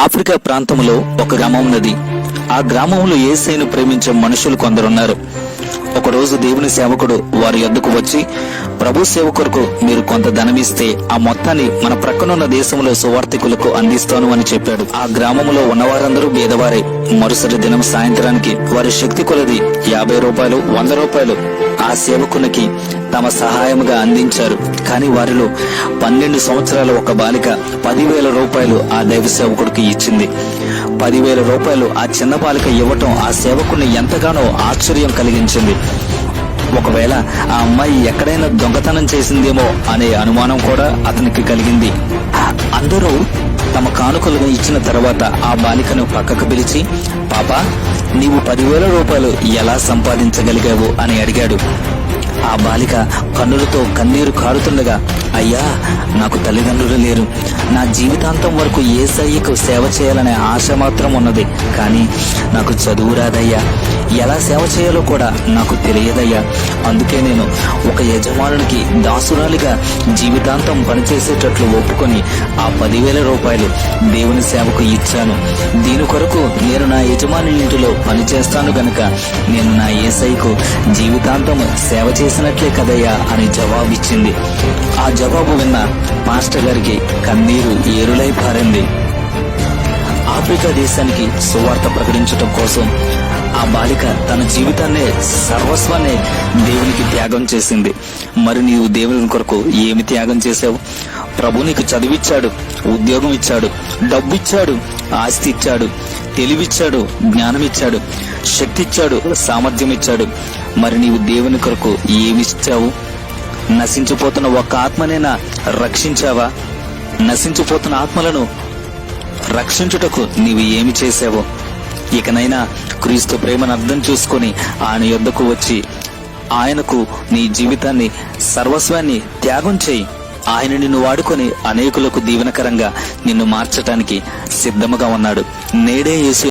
Africa ప్రాంతంలో ఒక గ్రామం ఉన్నది. ఆ గ్రామంలో యేసయ్యను ప్రేమించే మనుషులు కొందరున్నారు. ఒకరోజు దేవుని సేవకుడు వారి యొద్దకు వచ్చి, ప్రభు సేవ కొరకు మీరు కొంత ధనమిస్తే ఆ మొత్తాన్ని మన ప్రక్కనున్న దేశంలో సువార్థికులకు అందిస్తాను అని చెప్పాడు. ఆ గ్రామంలో ఉన్నవారందరూ బీదవారే. మరుసటి దినం సాయంత్రానికి వారి శక్తి కొలది 50 రూపాయలు, 100 రూపాయలు ఆ సేవకునికి తమ సహాయముగా అందించారు. కానీ వారిలో 12 సంవత్సరాల ఒక బాలిక 10,000 రూపాయలు ఆ దైవ సేవకుడికి ఇచ్చింది. 10,000 రూపాయలు ఆ చిన్న బాలిక ఇవ్వటం ఆ సేవకుని ఎంతగానో ఆశ్చర్యం కలిగించింది. ఒకవేళ ఆ అమ్మాయి ఎక్కడైనా దొంగతనం చేసిందేమో అనే అనుమానం కూడా అతనికి కలిగింది. అందరూ తమ కానుకలను ఇచ్చిన తర్వాత ఆ బాలికను పక్కకు పిలిచి, పాపా, నీవు 10,000 రూపాయలు ఎలా సంపాదించగలిగావు అని అడిగాడు. ఆ బాలిక కన్నులతో కన్నీరు కారుతుండగా, అయ్యా, నాకు తల్లిదండ్రులు లేరు. నా జీవితాంతం వరకు యేసయ్యకు సేవ చేయాలనే ఆశ మాత్రం ఉన్నది. కానీ నాకు చదువు రాదయ్యా, ఎలా సేవ చేయాలో కూడా నాకు తెలియదయ్యా. అందుకే నేను ఒక యజమానునికి దాసురాలిగా జీవితాంతం పనిచేసేటట్లు ఒప్పుకొని ఆ 10,000 రూపాయలు దేవుని సేవకు ఇచ్చాను. దీని కొరకు నేను నా యజమాని ఇంటిలో పనిచేస్తాను గనుక నేను నా యేసయ్యకు జీవితాంతం సేవ చేసినట్లే కదయ్యా అని జవాబిచ్చింది. ఆ జవాబు విన్న మాస్టర్ గారికి కన్నీరు ఏరులై పారింది. ఆఫ్రికా దేశానికి సువార్త ప్రకటించటం కోసం ఆ బాలిక తన జీవితాన్నే, సర్వస్వాన్ని దేవునికి త్యాగం చేసింది. మరి నీవు దేవుని కొరకు ఏమి త్యాగం చేశావు? ప్రభు నీకు చదివిచ్చాడు, ఉద్యోగం ఇచ్చాడు, డబ్బు ఇచ్చాడు, ఆస్తి ఇచ్చాడు, తెలివిచ్చాడు, జ్ఞానం ఇచ్చాడు, శక్తి ఇచ్చాడు, సామర్థ్యం ఇచ్చాడు. మరి నీవు దేవుని కొరకు ఏమిచ్చావు? నశించిపోతున్న ఒక్క ఆత్మనైనా రక్షించావా? నశించిపోతున్న ఆత్మలను రక్షించుటకు నీవు ఏమి చేశావో? ఇకనైనా క్రీస్తు ప్రేమను అర్థం చేసుకుని ఆయన యొద్దకు వచ్చి ఆయనకు నీ జీవితాన్ని, సర్వస్వాన్ని త్యాగం చేయి. ఆయన నిన్ను వాడుకొని అనేకులకు దీవెనకరంగా నిన్ను మార్చటానికి సిద్ధముగా ఉన్నాడు. నేడే యేసు